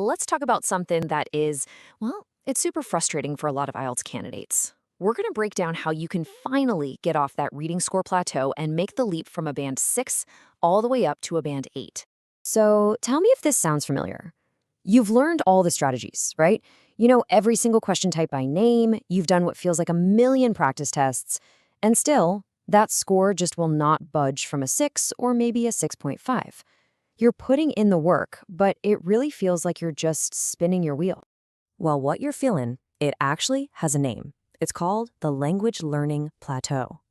let's talk about something that is, well, it's super frustrating for a lot of IELTS candidates. We're going to break down how you can finally get off that reading score plateau and make the leap from a band 6 all the way up to a band 8. So tell me if this sounds familiar. You've learned all the strategies, right? You know every single question type by name, you've done what feels like a million practice tests, and still, that score just will not budge from a 6 or maybe a 6.5. You're putting in the work, but it really feels like you're just spinning your wheel. Well, what you're feeling, it actually has a name. It's called the language learning plateau.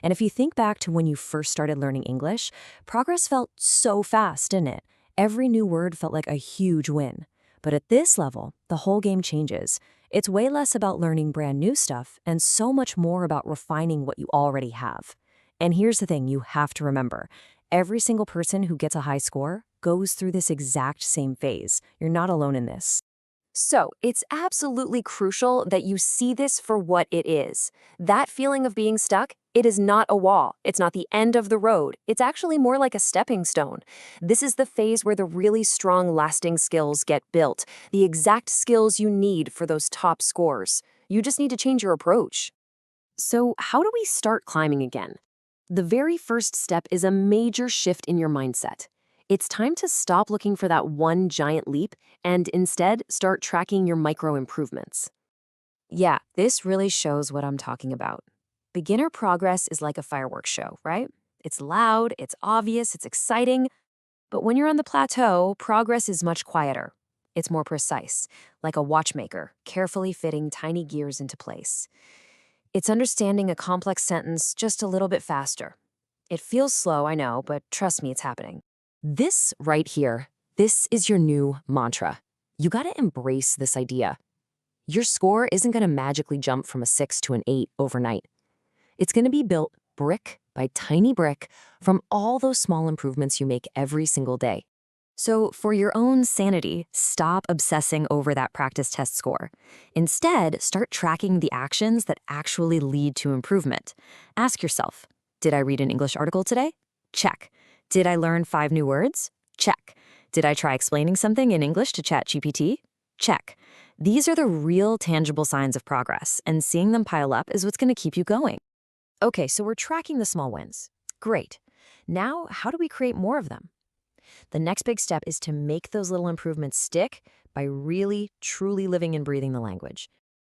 And if you think back to when you first started learning English, progress felt so fast, didn't it? Every new word felt like a huge win. But at this level, the whole game changes. It's way less about learning brand new stuff and so much more about refining what you already have. And here's the thing you have to remember. Every single person who gets a high score goes through this exact same phase. You're not alone in this. So, it's absolutely crucial that you see this for what it is. That feeling of being stuck, it is not a wall. It's not the end of the road. It's actually more like a stepping stone. This is the phase where the really strong, lasting skills get built, the exact skills you need for those top scores. You just need to change your approach. So, how do we start climbing again? The very first step is a major shift in your mindset. It's time to stop looking for that one giant leap and instead start tracking your micro improvements. Yeah, this really shows what I'm talking about. Beginner progress is like a fireworks show, right? It's loud, it's obvious, it's exciting, but when you're on the plateau, progress is much quieter. It's more precise, like a watchmaker, carefully fitting tiny gears into place. It's understanding a complex sentence just a little bit faster. It feels slow, I know, but trust me, it's happening. This right here, this is your new mantra. You gotta embrace this idea. Your score isn't gonna magically jump from a 6 to an 8 overnight. It's gonna be built brick by tiny brick from all those small improvements you make every single day. So for your own sanity, stop obsessing over that practice test score. Instead, start tracking the actions that actually lead to improvement. Ask yourself, did I read an English article today? Check. Did I learn 5 new words? Check. Did I try explaining something in English to ChatGPT? Check. These are the real tangible signs of progress, and seeing them pile up is what's going to keep you going. Okay, so we're tracking the small wins. Great. Now, how do we create more of them? The next big step is to make those little improvements stick by really, truly living and breathing the language.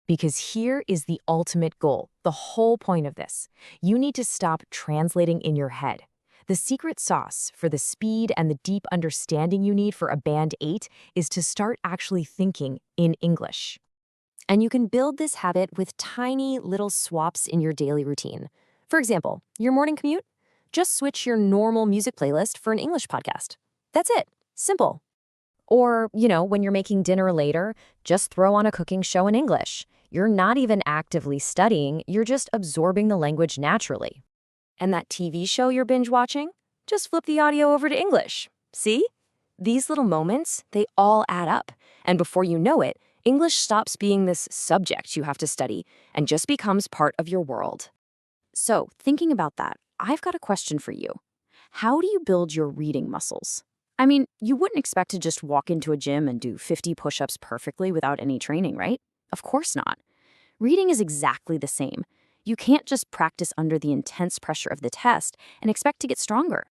Because here is the ultimate goal, the whole point of this. You need to stop translating in your head. The secret sauce for the speed and the deep understanding you need for a band 8 is to start actually thinking in English. And you can build this habit with tiny little swaps in your daily routine. For example, your morning commute? Just switch your normal music playlist for an English podcast. That's it. Simple. Or, when you're making dinner later, just throw on a cooking show in English. You're not even actively studying, you're just absorbing the language naturally. And that TV show you're binge watching? Just flip the audio over to English. See? These little moments, they all add up. And before you know it, English stops being this subject you have to study and just becomes part of your world. So, thinking about that, I've got a question for you. How do you build your reading muscles? I mean, you wouldn't expect to just walk into a gym and do 50 push-ups perfectly without any training, right? Of course not. Reading is exactly the same. You can't just practice under the intense pressure of the test and expect to get stronger.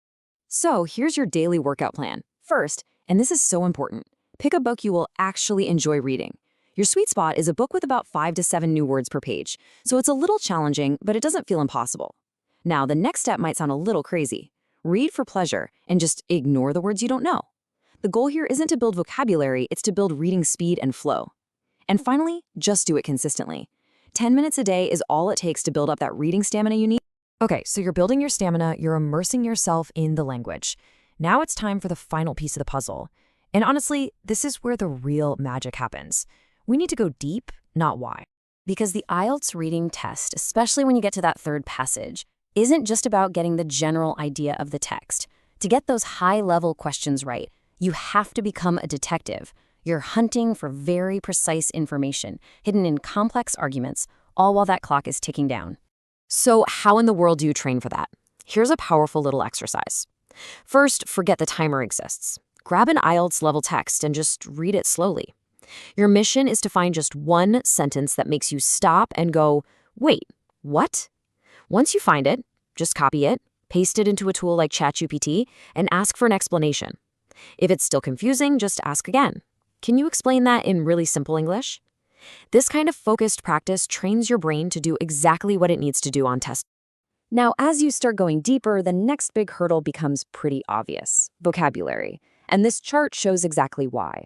So here's your daily workout plan. First, and this is so important, pick a book you will actually enjoy reading. Your sweet spot is a book with about 5 to 7 new words per page, so it's a little challenging, but it doesn't feel impossible. Now, the next step might sound a little crazy. Read for pleasure and just ignore the words you don't know. The goal here isn't to build vocabulary, it's to build reading speed and flow. And finally, just do it consistently. 10 minutes a day is all it takes to build up that reading stamina you need. Okay, so you're building your stamina, you're immersing yourself in the language. Now it's time for the final piece of the puzzle. And honestly, this is where the real magic happens. We need to go deep, not why. Because the IELTS reading test, especially when you get to that third passage, isn't just about getting the general idea of the text. To get those high-level questions right, you have to become a detective. You're hunting for very precise information, hidden in complex arguments, all while that clock is ticking down. So how in the world do you train for that? Here's a powerful little exercise. First, forget the timer exists. grab an IELTS level text and just read it slowly. Your mission is to find just one sentence that makes you stop and go, wait, what? Once you find it, just copy it, paste it into a tool like ChatGPT, and ask for an explanation. If it's still confusing, just ask again. Can you explain that in really simple English? This kind of focused practice trains your brain to do exactly what it needs to do on test. Now, as you start going deeper, the next big hurdle becomes pretty obvious: vocabulary. And this chart shows exactly why.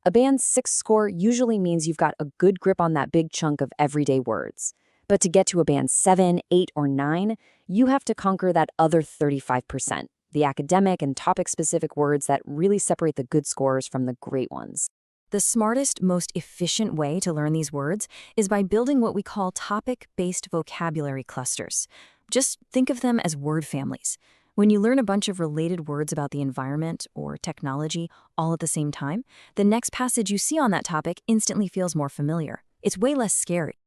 A band 6 score usually means you've got a good grip on that big chunk of everyday words. But to get to a band 7, 8, or 9, you have to conquer that other 35%, the academic and topic-specific words that really separate the good scores from the great ones. The smartest, most efficient way to learn these words is by building what we call topic-based vocabulary clusters. Just think of them as word families. When you learn a bunch of related words about the environment or technology all at the same time, the next passage you see on that topic instantly feels more familiar. It's way less scary.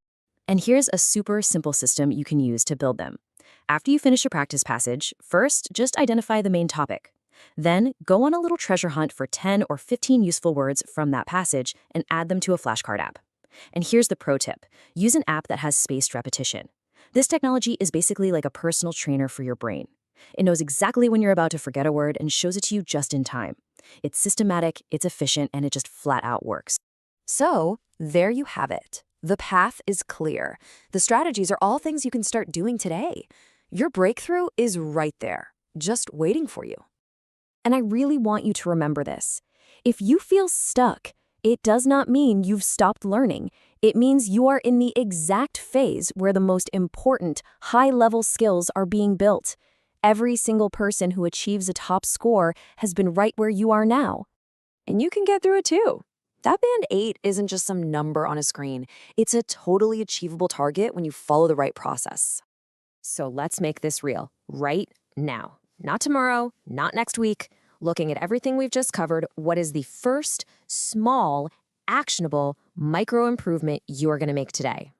And here's a super simple system you can use to build them. After you finish your practice passage, first, just identify the main topic. Then, go on a little treasure hunt for 10 or 15 useful words from that passage and add them to a flashcard app. And here's the pro tip: use an app that has spaced repetition. This technology is basically like a personal trainer for your brain. It knows exactly when you're about to forget a word and shows it to you just in time. It's systematic, it's efficient, and it just flat out works. So, there you have it. The path is clear. The strategies are all things you can start doing today. Your breakthrough is right there, just waiting for you. And I really want you to remember this. If you feel stuck, it does not mean you've stopped learning. It means you are in the exact phase where the most important, high-level skills are being built. Every single person who achieves a top score has been right where you are now. And you can get through it too. That band 8 isn't just some number on a screen. It's a totally achievable target when you follow the right process. So let's make this real, right now. Not tomorrow, not next week. Looking at everything we've just covered, what is the first, small, actionable, micro improvement you're going to make today?